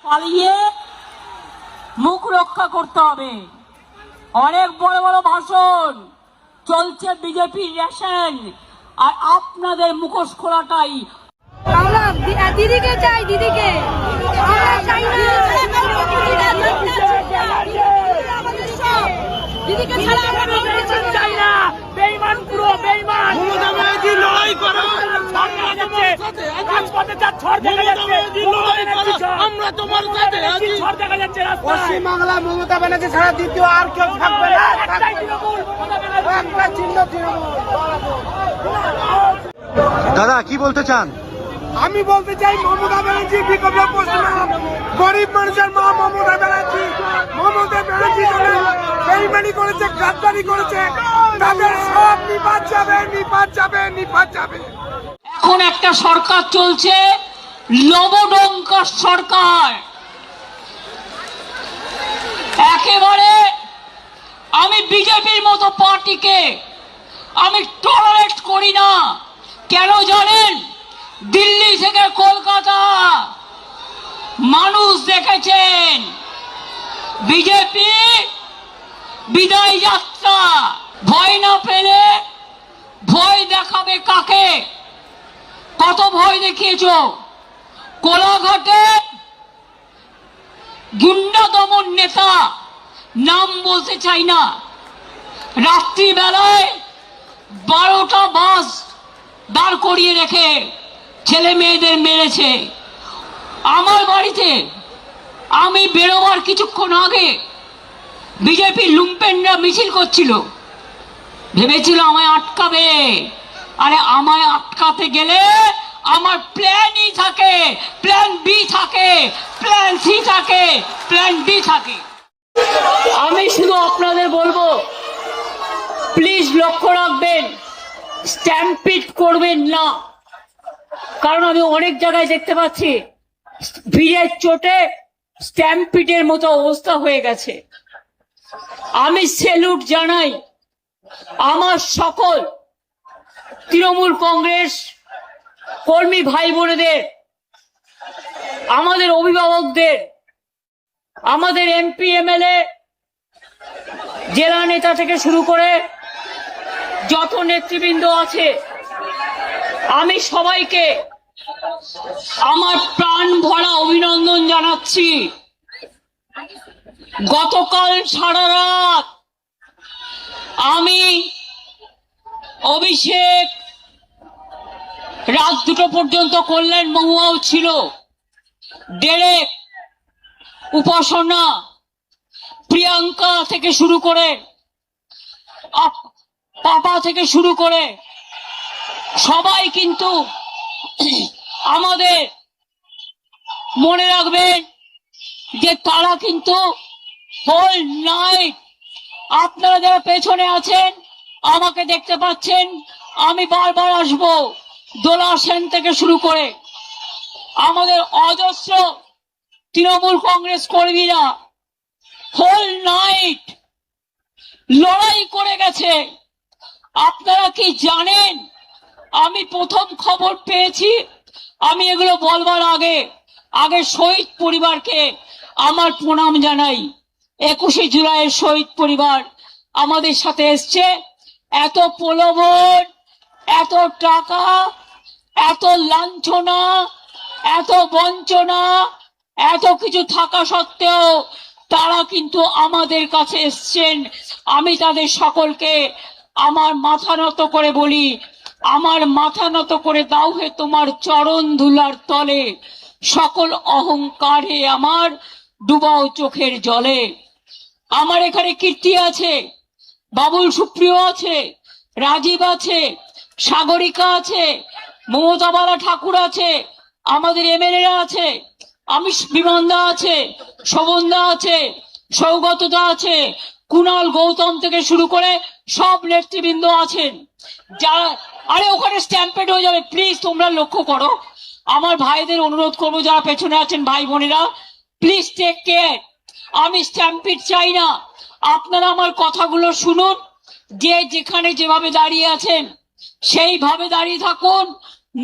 পালিয়ে মুখ রক্ষা করতে হবে। অনেক বড় বড় ভাষণ চলছে, বিজেপির রেশন, আর আপনাদের মুখোশ খোলাটাই। আমরা দিদিকে চাই, দিদিকে আমরা চাই না, দিদিকে ছাড়া আমরা কিছু চাই না। বেঈমান, পুরো বেঈমান। মমতা ব্যানার্জি লড়াই করো, রাজপথে যা ঝড় দেখা যাচ্ছে, লড়াই করো, আমরা তোমার সাথে আছি। ঝড় দেখা যাচ্ছে রাস্তায়। পশ্চিমবাংলা মমতা ব্যানার্জি ছাড়া দ্বিতীয় আর কেউ থাকবে না। একটাই তৃণমূল, মমতা ব্যানার্জি। একটা চিহ্ন তৃণমূল। দাদা কি বলতে চান? আমি বলতে চাই মমতা ব্যানার্জি বিকল্প পশ্চিমবাংলা গরিব মানুষের মা মমতা ব্যানার্জি। মমতা ব্যানার্জি যারা বেইমানি করেছে, গাদ্দারি করেছে, তাদের সব নিপাত যাবে, নিপাত যাবে, নিপাত যাবে। এখন একটা সরকার চলছে, লবডঙ্কার সরকার। একেবারে আমি বিজেপির মতো পার্টিকে আমি টলারেট করি না। কেন জানেন? দিল্লি থেকে কলকাতা মানুষ দেখেছেন বিজেপি বিদায় যাত্রা। ভয় না পেলে ভয় দেখাবে কাকে? কত ভয় দেখিয়েছ? কোলাঘাটে গুন্ডা দমন নেতা, নাম বলতে চাই না, রাত্রিবেলায় 12টা বাস দাঁড় করিয়ে রেখে ছেলে মেয়েদের মেরেছে। আমার বাড়িতে আমি বেরোবার কিছুক্ষণ আগে বিজেপি লুম্পেনরা মিছিল করছিল, ভেবেছিল আমায় আটকাবে। আরে আমায় আটকাতে গেলে আমার প্ল্যান ই থাকে, প্ল্যান বি থাকে, প্ল্যান সি থাকে, প্ল্যান ডি থাকে। আমি শুধু আপনাদের বলবো, প্লিজ লক্ষ্য রাখবেন, স্ট্যাম্পিড করবেন না। কারণ আমি অনেক জায়গায় দেখতে পাচ্ছি ভিড়ের চোটে স্ট্যাম্পিডের মতো অবস্থা হয়ে গেছে। আমি স্যালুট জানাই আমার সকল তৃণমূল কংগ্রেস কর্মী ভাই বোনেদের, আমাদের অভিভাবকদের, আমাদের এমপি এমএলএ, জেলা নেতা থেকে শুরু করে যত নেতৃবৃন্দ আছে, আমি সবাইকে আমার প্রাণ ভরা অভিনন্দন জানাচ্ছি। গতকাল সারা রাত আমি, অভিষেক, রাত 2টো পর্যন্ত কল্যাণ মহুয়াও ছিল, ডেরেক, উপাসনা, প্রিয়াঙ্কা থেকে শুরু করে, পাপা থেকে শুরু করে সবাই কিন্তু আমাদের মনে রাখবেন যে তারা কিন্তু হোল নাইট, আপনারা যারা পেছনে আছেন আমাকে দেখতে পাচ্ছেন, আমি বারবার আসবো, দোলা সেন থেকে শুরু করে আমাদের অজস্র তৃণমূল কংগ্রেস কর্মীরা হোল নাইট লড়াই করে গেছে। আপনারা কি জানেন, আমি প্রথম খবর পেয়েছি, আমি এগুলো বলবার আগে শহীদ পরিবারকে আমার প্রণাম জানাই। 21শে জুলাইয়ের শহীদ পরিবার আমাদের সাথে এসছে। এত প্রলোভন, এত টাকা, এত লাঞ্ছনা, এত বঞ্চনা, এত কিছু থাকা সত্ত্বেও তারা কিন্তু আমাদের কাছে এসছেন। আমি তাদের সকলকে আমার মাথা নত করে বলি, আমার মাথা নত করে দাও হে তোমার চরণ ধুলার তলে, সকল অহংকার হে আমার ডুবাও চোখের জলে। আমার এখানে কীর্তি আছে, বাবুল সুপ্রিয় আছে, রাজীব আছে, সাগরিকা আছে, মমতা বালা ঠাকুর আছে, আমাদের এমএলএরা আছে, আমি বিমানদা আছে, শোভনদা আছে, সৌগতদা আছে, কুণাল, গৌতম থেকে শুরু করে সব নেতৃবৃন্দ আছেন যারা। আরে ওখানে স্ট্যাম্পেড হয়ে যাবে, প্লিজ তোমরা লক্ষ্য করো। আমার ভাইদের অনুরোধ করবো, যারা পেছনে আছেন ভাই বোনেরা, প্লিজ টেক কেয়ার। আমি স্ট্যাম্পিড চাই না। আপনারা আমার কথাগুলো শুনুন, যে যেখানে যেভাবে দাঁড়িয়ে আছেন সেইভাবে দাঁড়িয়ে থাকুন,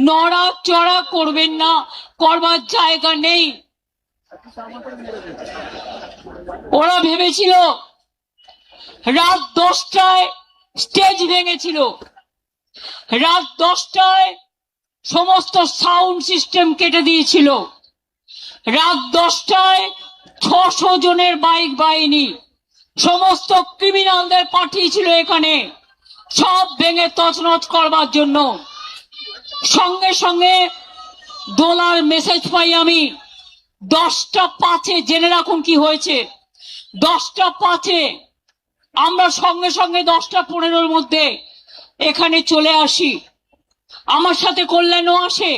নড়াচড়া করবেন না, করবার জায়গা নেই। ওরা ভেবেছিল রাত 10টায় স্টেজ ভেঙেছিল, রাত 10টায় সমস্ত সাউন্ড সিস্টেম কেটে দিয়েছিল, রাত 10টায় 600 জনের বাইক বাহিনী সমস্ত ক্রিমিনালদের পাঠিয়েছিল এখানে সব ভেঙে তছনছ করবার জন্য। সঙ্গে সঙ্গে দোলার মেসেজ পাই আমি 10টা 5-এ, জেনে রাখুন কি হয়েছে। 10টা 5-এ আমরা সঙ্গে সঙ্গে 10টা 15-র মধ্যে এখানে চলে আসি। আমার সাথে কল্যাণও আসে,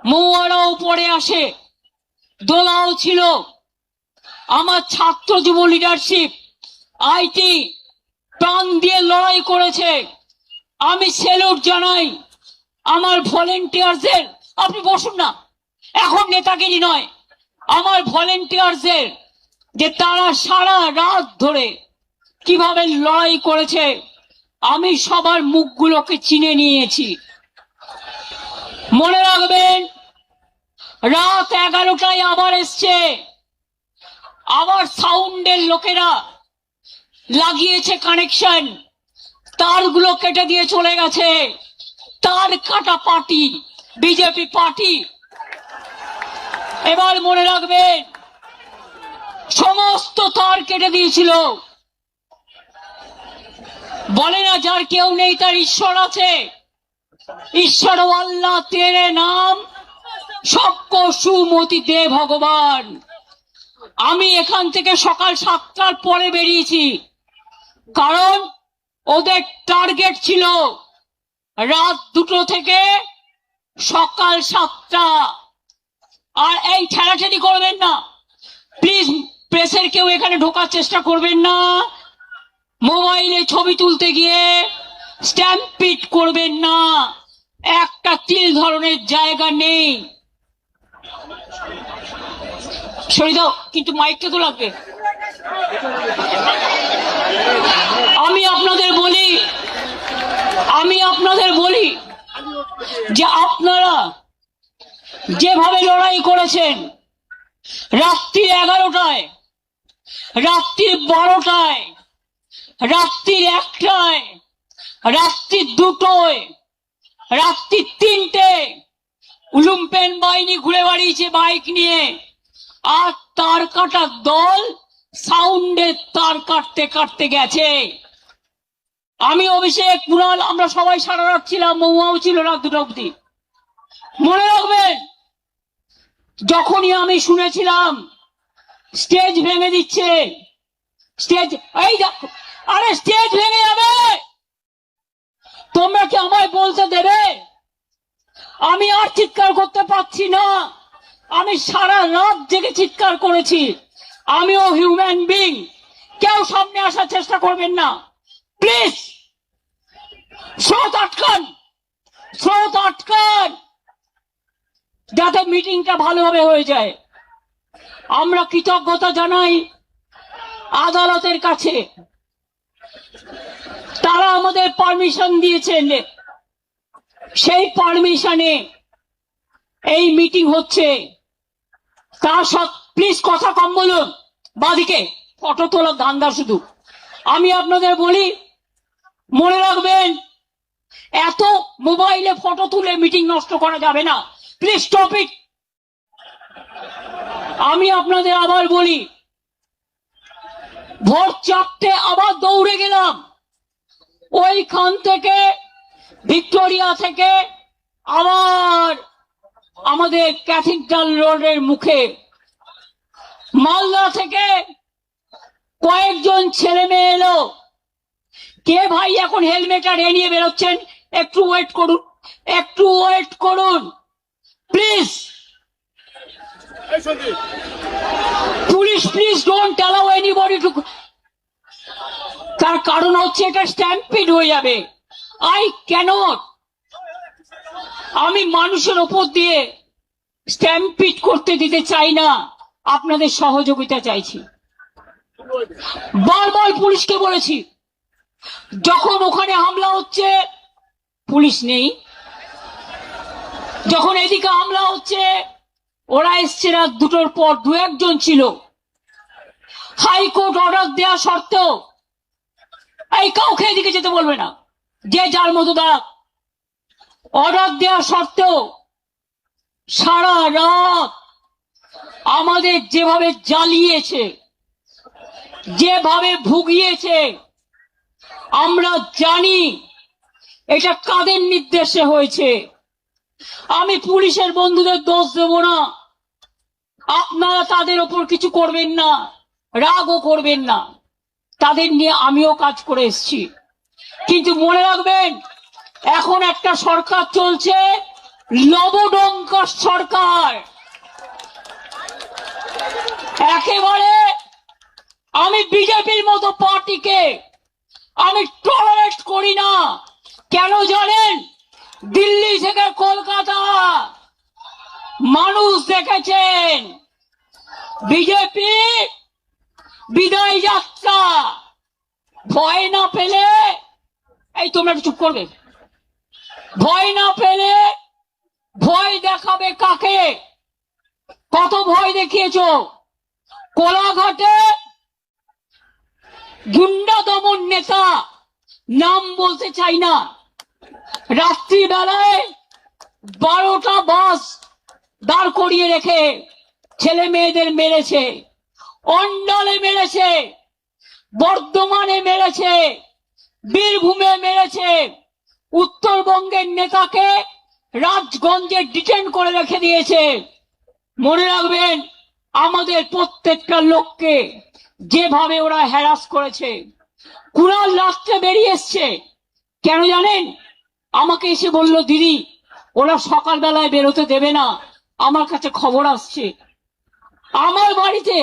মৌয়ারাও পরে আসে, দোলাও ছিল। আমার ছাত্র যুব লিডারশিপ আইটি প্রাণ দিয়ে লড়াই করেছে। আমি স্যালুট জানাই আমার ভলেন্টিয়ারদের। আপনি বসুন না, এখন নেতাগিরি নয়। আমার ভলেন্টিয়ারদের যে তারা সারা রাত ধরে কিভাবে লড়াই করেছে আমি সবার মুখগুলোকে চিনে নিয়েছি। মনে রাখবেন, রাত 11টায় আবার এসছে, আবার সাউন্ডের লোকেরা লাগিয়েছে কানেকশন, তারগুলো কেটে দিয়ে চলে গেছে। তার কাটা পার্টি বিজেপি পার্টি। এবার মনে রাখবেন, সমস্ত তার কেটে দিয়েছিল। বলে না যার কেউ নেই তার ঈশ্বর আছে। ঈশ্বর আল্লাহ তেরে নাম সবকো সুমতি দে ভগবান। আমি এখান থেকে সকাল 7টার পরে বেরিয়েছি, কারণ ওদের টার্গেট ছিল রাত 2টো থেকে সকাল 7টা। আর এই ঠেলাঠেলি করবেন না প্লিজ, প্রেসের কেউ এখানে ঢোকার চেষ্টা করবেন না। মোবাইলে ছবি তুলতে গিয়ে স্ট্যাম্পিট করবেন না, একটা তিল ধরনের জায়গা নেই। সরিয়ে দাও, কিন্তু মাইকটা তো লাগবে। আমি আপনাদের বলি যে আপনারা যেভাবে লড়াই করেছেন রাত্রি 11টায়, রাত্রি 12টায়, রাত্রি 1টায়, রাত্রি 2টোয়, রাত্রি 3টে লুম্পেন বাহিনী ঘুরে বেড়িয়েছে বাইক নিয়ে। আর তার কাটার দল সাউন্ডের তার কাটতে কাটতে গেছে। আমি, অভিষেক, কুণাল, আমরা সবাই সারা রাত ছিলাম, মহুয়াও ছিল রাত 2টা অবধি। মনে রাখবেন, যখনই আমি শুনেছিলাম স্টেজ ভেঙে দিচ্ছে, স্টেজ, এই দেখো, আরে স্টেজ ভেঙে যাবে, তোমরা কি আমায় বলতে দেবে? আমি আর চিৎকার করতে পারছি না। আমি সারা রাত জেগে চিৎকার করেছি। আমিও হিউম্যান বিং। কেউ সামনে আসার চেষ্টা করবেন না প্লিজ। স্রোত আটকান, যাতে মিটিংটা ভালোভাবে হয়ে যায়। আমরা কৃতজ্ঞতা জানাই আদালতের কাছে, তারা আমাদের পারমিশন দিয়েছেন। সেই পারমিশনে এই মিটিং হচ্ছে। তার সব প্লিজ কথা কম বলুন, বাদিকে ফটো তোলার ধান্দা শুধু। আমি আপনাদের বলি, মনে রাখবেন, এত মোবাইলে ফটো তুলে মিটিং নষ্ট করা যাবে না। Please stop it. আমি আপনাদের আবার বলি, ভোর 4টে আবার দৌড়ে গেলাম ওইখান থেকে, ভিক্টোরিয়া থেকে আবার আমাদের ক্যাথিড্রাল রোডের মুখে। মালদা থেকে কয়েকজন ছেলে মেয়ে এলো। কে ভাই এখন হেলমেট আর এ নিয়ে বেরোচ্ছেন? একটু ওয়েট করুন please. Police, please don't allow anybody to. তার কারণ হচ্ছে এটা স্ট্যাম্পিড হয়ে যাবে। I cannot. আমি মানুষের ওপর দিয়ে স্ট্যাম্পিড করতে দিতে চাই না, আপনাদের সহযোগিতা চাইছি। বারবার পুলিশকে বলেছি, যখন ওখানে হামলা হচ্ছে পুলিশ নেই, যখন এদিকে হামলা হচ্ছে ওরা এসছে রাত 2টোর পর, 2-1 ছিল। হাইকোর্ট অর্ডার দেওয়া সত্ত্বেও এই কাউকে এদিকে যেতে বলবে না, যে যার মতো দাঁড়াক। অর্ডার দেওয়া সত্ত্বেও সারা রাত আমাদের যেভাবে জ্বালিয়েছে, যেভাবে ভুগিয়েছে, আমরা জানি এটা কাদের নির্দেশে হয়েছে। আমি পুলিশের বন্ধুদের দোষ দেব না, আপনারা তাদের ওপর কিছু করবেন না, রাগও করবেন না, তাদের নিয়ে আমিও কাজ করে এসেছি। কিন্তু মনে রাখবেন, এখন একটা সরকার চলছে, লবডঙ্কার সরকার। একেবারে আমি বিজেপির মতো পার্টিকে আমি টলারেট করি না। কেন জানেন? দিল্লি থেকে কলকাতা মানুষ দেখেছেন বিজেপি বিদায় যাত্রা। ভয় না পেলে, এই তোমরা একটু চুপ করবে, ভয় না পেলে ভয় দেখাবে কাকে? কত ভয় দেখিয়েছ? কোলাঘাটে গুন্ডা দমন নেতা, নাম বলতে চাই না, রাত্রিবেলায় 12টা বাস দাঁড় করিয়ে রেখে ছেলে মেয়েদের মেরেছে, অন্ডালে মেরেছে, বর্ধমানে মেরেছে, বীরভূমে মেরেছে। উত্তরবঙ্গের নেতাকে রাজগঞ্জে ডিটেন করে রেখে দিয়েছে। মনে রাখবেন, আমাদের প্রত্যেকটা লোককে যেভাবে ওরা হ্যারাস করেছে। কুণাল রাত্রে বেরিয়ে এসছে, কেন জানেন? আমাকে এসে বলল, দিদি ওরা সকালবেলায় বেরোতে দেবে না, আমার কাছে খবর আসছে। আমার বাড়িতে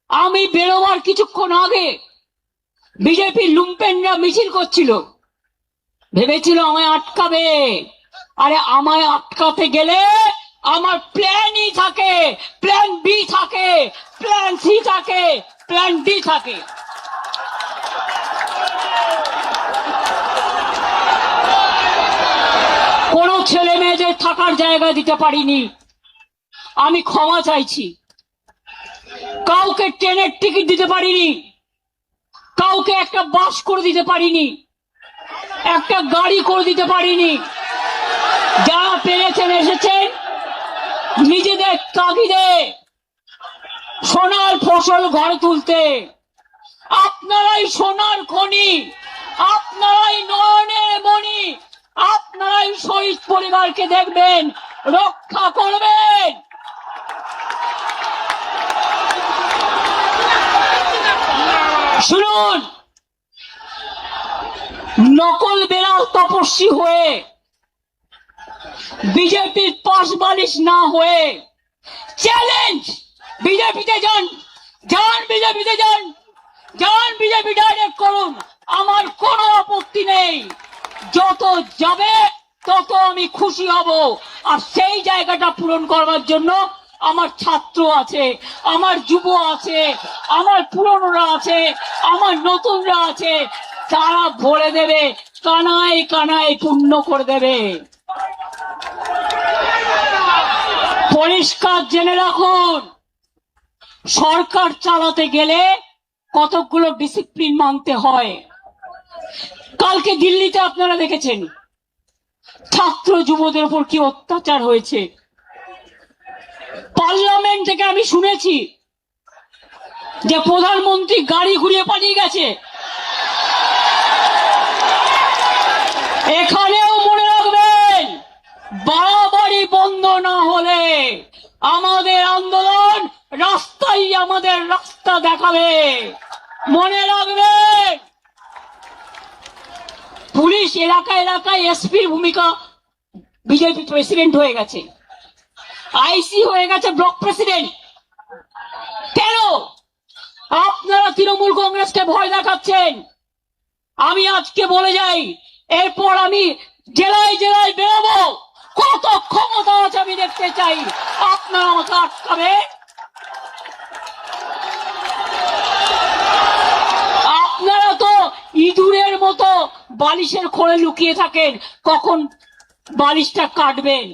আমি বেরোবার কিছুক্ষণ আগে বিজেপির লুম্পেনরা মিছিল করছিল, ভেবেছিল আমায় আটকাবে। আরে আমায় আটকাতে গেলে আমার প্ল্যান ই থাকে, প্ল্যান বি থাকে, প্ল্যান সি থাকে, প্ল্যান ডি থাকে। কোন ছেলে মেয়েদের থাকার জায়গা দিতে পারিনি, আমি ক্ষমা চাইছি। কাউকে ট্রেনের টিকিট দিতে পারিনি, কাউকে একটা বাস করে দিতে পারিনি, একটা গাড়ি করে দিতে পারিনি। যারা পেরেছেন এসেছেন নিজেদের তাগিদে সোনার ফসল ঘরে তুলতে। আপনারাই সোনার খনি, আপনারাই নয়নের মণি, আপনারাই শহীদ পরিবারকে দেখবেন, রক্ষা করবেন। শুনুন, নকল বেড়াল তপস্বী হয়ে, বিজেপির পাশ বালিশ না হয়ে চ্যালেঞ্জ, বিজেপিতে যান, যান বিজেপিতে যান, যান বিজেপি ডাইরেক্ট করুন, আমার কোনো আপত্তি নেই। যত যাবে তত আমি খুশি হব। আর সেই জায়গাটা পূরণ করবার জন্য আমার ছাত্র আছে, আমার যুব আছে, আমার পুরনোরা আছে, আমার নতুনরা আছে, তারা ভরে দেবে, কানায় কানায় পূর্ণ করে দেবে। পরিষ্কার জেনে রাখুন, সরকার চালাতে গেলে কতগুলো ডিসিপ্লিন মানতে হয়। কালকে দিল্লিতে আপনারা দেখেছেন ছাত্র যুবদের উপর কি অত্যাচার হয়েছে। পার্লামেন্ট থেকে আমি শুনেছি যে প্রধানমন্ত্রী গাড়ি ঘুরিয়ে পালিয়ে গেছে। এখানেও মনে রাখবেন, বাড়াবাড়ি বন্ধ না হলে আমাদের আন্দোলন রাস্তায় আমাদের রাস্তা দেখাবে। মনে রাখবেন, পুলিশ এলাকায় এলাকায় এসপির ভূমিকা, বিজেপি প্রেসিডেন্ট হয়ে গেছে, আইসি হয়ে গেছে ব্লক প্রেসিডেন্ট। কেন আপনারা তৃণমূল কংগ্রেসকে ভয় দেখাচ্ছেন? আমি আজকে বলে যাই, এরপর আমি জেলায় জেলায় বেরোবো, কত ক্ষমতা আছে আমি দেখতে চাই। আপনারা আমাকে আটকাবে? আপনারা তো ইঁদুরের মতো বালিশের খোলে লুকিয়ে থাকেন, কখন বালিশটা কাটবেন।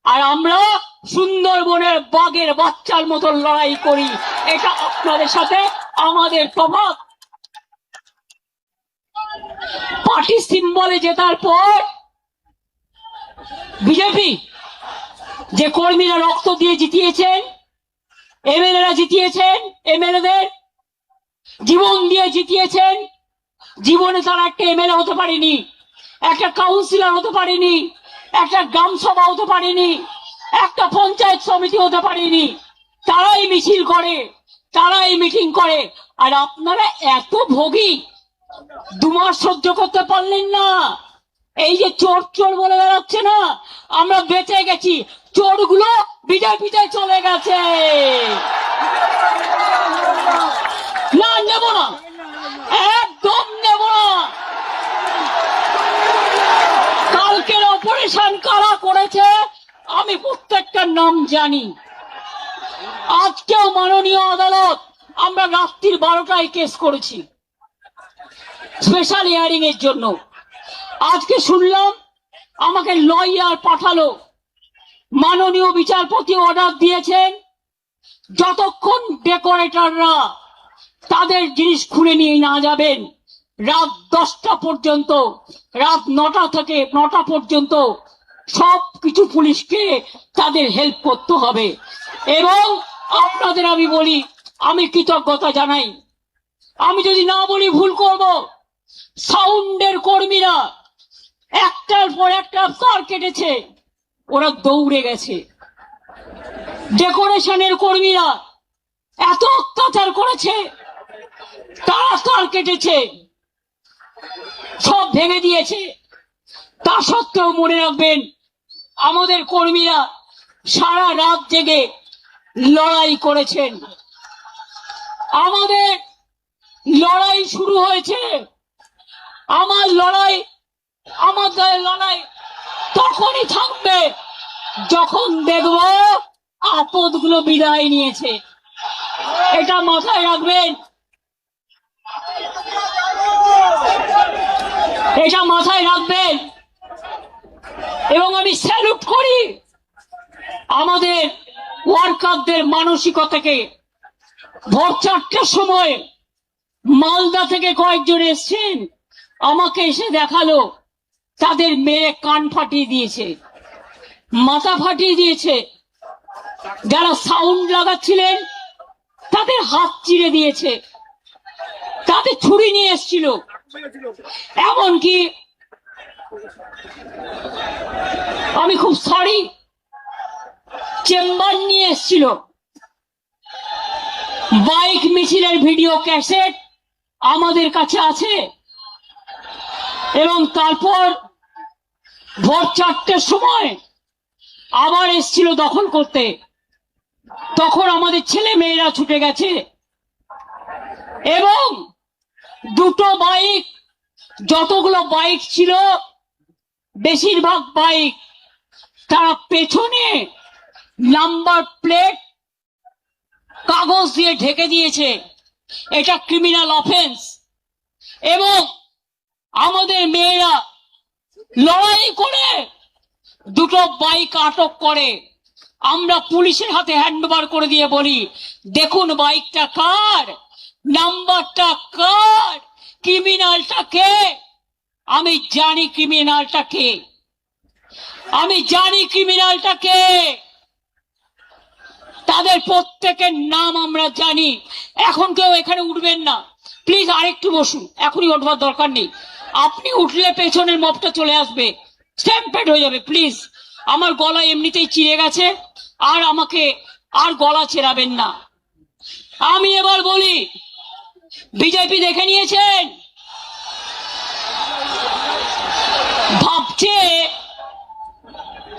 আর আমরা সুন্দরবনের বাঘের বাচ্চার মতো লড়াই করি। এটা আপনাদের সাথে আমাদের প্রভাব। পার্টি সিম্বলে জেতার পর বিজেপি যে কর্মীরা রক্ত দিয়ে জিতিয়েছেন, এমএলএরা জিতিয়েছেন, এমএলএদের জীবন দিয়ে জিতিয়েছেন, জীবনে তারা একটা এমএলএ হতে পারেনি, একটা কাউন্সিলর হতে পারেনি, একটা গ্রাম সভা হতে পারেনি, একটা পঞ্চায়েত সমিতি হতে পারেনি। তারাই মিছিল করে, তারাই মিটিং করে। আর আপনারা এত ভোগী, 2 মাস সহ্য করতে পারলেন না। এই যে চোর চোর বলে বেড়াচ্ছে না, আমরা বেঁচে গেছি। চোরগুলো বিজেপিতে চলে গেছে। না, নেব না, একদম নেব না। কালকের অপারেশন কারা করেছে আমি প্রত্যেকটার নাম জানি। আজকেও মাননীয় আদালত, আমরা রাত্রির 12টায় কেস করেছি স্পেশাল হিয়ারিং এর জন্য। আজকে শুনলাম আমাকে লয়ার পাঠালো। মাননীয় বিচারপতি অর্ডার দিয়েছেন, যতক্ষণ ডেকোরেটররা তাদের জিনিস খুলে নিয়ে না যাবেন, রাত 10টা পর্যন্ত, রাত 9টা থেকে 9টা পর্যন্ত সবকিছু পুলিশকে তাদের হেল্প করতে হবে। এবং আপনাদের আমি বলি, আমি কৃতজ্ঞতা জানাই। আমি যদি না বলি ভুল করব। সাউন্ডের কর্মীরা একটার পর একটা তার কেটেছে, ওরা দৌড়ে গেছে। ডেকোরেশনের কর্মীরা এত অত্যাচার করেছে, তারা তার কেটেছে, সব ভেঙে দিয়েছে। তা সত্ত্বেও মনে রাখবেন, আমাদের কর্মীরা সারা রাত জেগে লড়াই করেছেন। আমাদের লড়াই শুরু হয়েছে। আমার লড়াই, আমাদের লড়াই তখনই থাকবে যখন দেখব আপদগুলো বিদায় নিয়েছে। এটা মাথায় রাখবেন, এটা মাথায় রাখবেন। এবং আমি স্যালুট করি আমাদের ওয়ার্কারদের মানসিকতাকে। ভোর 4টার সময় মালদা থেকে কয়েকজন এসছেন, আমাকে এসে দেখালো তাদের মেয়ে কান ফাটিয়ে দিয়েছে, মাথা ফাটিয়ে দিয়েছে। যারা সাউন্ড লাগাচ্ছিলেন তাদের হাত চিড়ে দিয়েছে, তাদের ছুরি নিয়ে এসছিল, এমনকি আমি খুব সরি, চেম্বার নিয়ে এসছিল। বাইক মিছিলের ভিডিও ক্যাসেট আমাদের কাছে আছে। এবং তারপর ভোর 4টার সময় আবার এসছিল দখল করতে। তখন আমাদের ছেলে মেয়েরা ছুটে গেছে এবং 2টো বাইক, যতগুলো বাইক ছিল বেশিরভাগ বাইক তারা পেছনে নাম্বার প্লেট কাগজ দিয়ে ঢেকে দিয়েছে। এটা ক্রিমিনাল অফেন্স। এবং আমাদের মেয়েরা লড়াই করে 2টো বাইক আটক করে। আমরা পুলিশের হাতে হ্যান্ডওভার করে দিয়ে বলি, দেখুন বাইকটা কার, নাম্বারটা কার, ক্রিমিনালটা কে। আমি জানি ক্রিমিনালটা কে, আমি জানি ক্রিমিনালটা কে। তাদের প্রত্যেকের নাম আমরা জানি। এখন কেউ এখানে উঠবেন না প্লিজ, আরেকটু বসুন, এখনই উঠবার দরকার নেই। আপনি উঠলে পেছনের মবটা চলে আসবে, স্ট্যাম্পেড হয়ে যাবে। প্লিজ, আমার গলা এমনিতেই চিড়ে গেছে, আর আমাকে আর গলা ছেড়াবেন না। আমি এবার বলি, বিজেপি দেখে নিয়েছেন, ভাবছে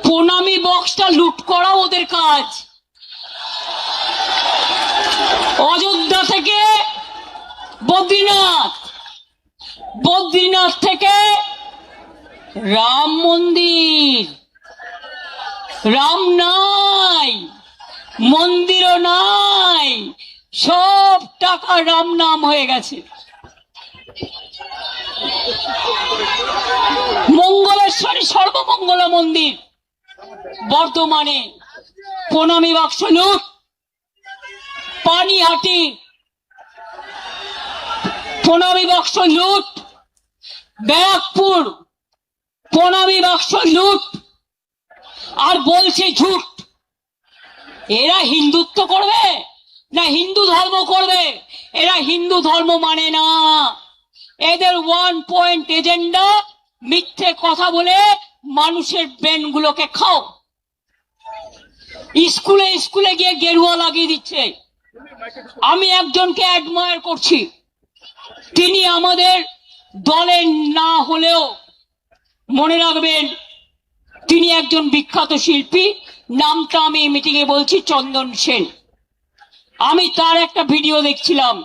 প্রণামী বক্সটা লুট করা ওদের কাজ। অযোধ্যা থেকে বদ্রীনাথ, বদ্রীনাথ থেকে রাম মন্দির, রাম নাই, মন্দিরও নাই, সব টাকা রাম নাম হয়ে গেছে। মঙ্গলেশ্বরী সর্বমঙ্গলা মন্দির বর্ধমানে প্রণামী বাক্স লুট, পানিহাটি প্রণামী বাক্স লুট, ব্যারাকপুর প্রণামী বাক্স লুট, আর বলছে ঝুট। এরা হিন্দুত্ব করবে না হিন্দু ধর্ম করবে? এরা হিন্দু ধর্ম মানে না। এদের 1 পয়েন্ট এজেন্ডা, মিথ্যে কথা বলে মানুষের ব্রেন গুলোকে খাও। স্কুলে স্কুলে গিয়ে গেরুয়া লাগিয়ে দিচ্ছে। আমি একজনকে অ্যাডমায়ার করছি, তিনি আমাদের দলের না হলেও মনে রাখবেন তিনি একজন বিখ্যাত শিল্পী, নামটা আমি মিটিং এ বলছি, চন্দন সেন। আমি তার একটা ভিডিও দেখছিলাম।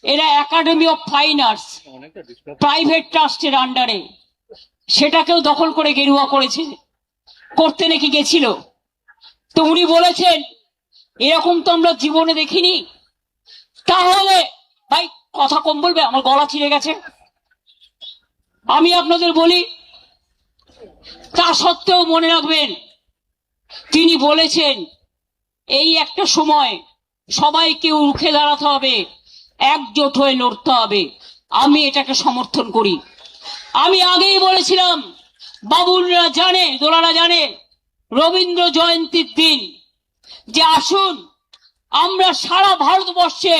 এরা academy of fine arts private ট্রাস্টের আন্ডারে, সেটাকেও দখল করে গেরুয়া করেছে, করতে নাকি গেছিল। তো উনি বলেছেন এরকম তো আমরা জীবনে দেখিনি। তাহলে ভাই কথা কম বলবে, আমার গলা ছিঁড়ে গেছে। আমি আপনাদের বলি, তা সত্ত্বেও মনে রাখবেন তিনি বলেছেন এই একটা সময় সবাইকে রুখে দাঁড়াতে হবে, একজোট হয়ে লড়তে হবে। আমি এটাকে সমর্থন করি। আমি আগেই বলেছিলাম, বাবুলরা জানে, দোলারা জানে, রবীন্দ্র জয়ন্তীর দিন যে আসুন আমরা সারা ভারতবর্ষে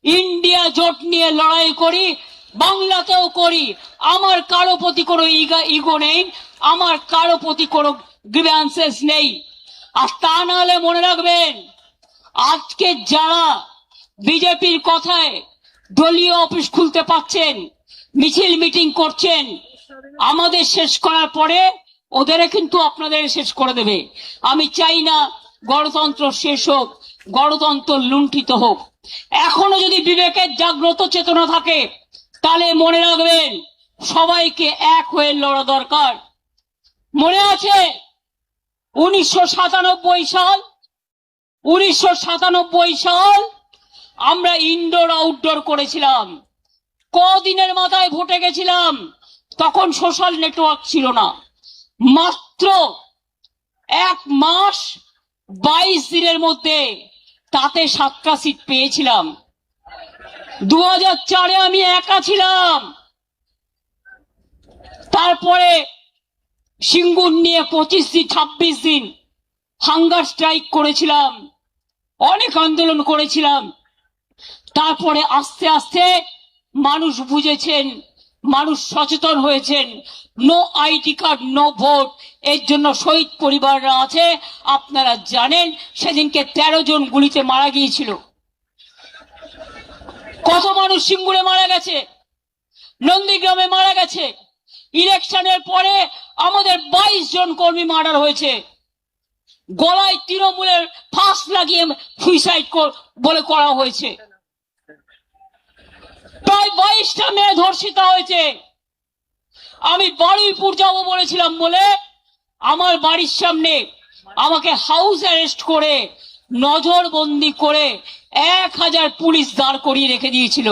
ইন্ডিয়া জোট নিয়ে লড়াই করি, বাংলাতেও করি। আমার কারো প্রতি কোনো ইগো নেই, আমার কারো প্রতি কোনো গ্রিভ্যান্সেস নেই। আর তা নাহলে মনে রাখবেন, আজকে যারা বিজেপির কথায় দলীয় অফিস খুলতে পাচ্ছেন, মিছিল মিটিং করছেন, আমাদের শেষ করার পরে ওদের কিন্তু আপনাদের শেষ করে দেবে। আমি চাই না গণতন্ত্র শেষ হোক, গণতন্ত্র লুণ্ঠিত হোক। এখনো যদি বিবেকের জাগ্রত চেতনা থাকে তাহলে মনে রাখবেন সবাইকে এক হয়ে লড়া দরকার। মনে আছে 1997 সাল আমরা ইনডোর আউটডোর করেছিলাম। কদিনের মাথায় ভোটে গেছিলাম, তখন সোশ্যাল নেটওয়ার্ক ছিল না। মাত্র 1 মাস 22 দিনের মধ্যে তাতে 7টা সিট পেয়েছিলাম। 2004-এ আমি একা ছিলাম। তারপরে সিঙ্গুর নিয়ে 25 দিন 26 দিন হাঙ্গার স্ট্রাইক করেছিলাম, অনেক আন্দোলন করেছিলাম। তারপরে আস্তে আস্তে মানুষ বুঝেছেন, মানুষ সচেতন হয়েছেন। No ID card no vote, এর জন্য শহীদ পরিবাররা আছে। আপনারা জানেন সেদিনকে 13 জন গুলিতে মারা গিয়েছিল। কত মানুষ সিঙ্গুরে মারা গেছে, নন্দীগ্রামে মারা গেছে। ইলেকশনের পরে আমাদের 22 জন কর্মী মার্ডার হয়েছে। গলায় তৃণমূলের ফাঁস লাগিয়ে সুইসাইড বলে করা হয়েছে। প্রায় 22টা মেয়ে ধর্ষিতা হয়েছে। আমি বারুইপুর যাব বলেছিলাম বলে আমার বাড়ির সামনে আমাকে হাউস অ্যারেস্ট করে নজরবন্দি করে 1000 পুলিশ দাঁড় করিয়ে রেখে দিয়েছিল।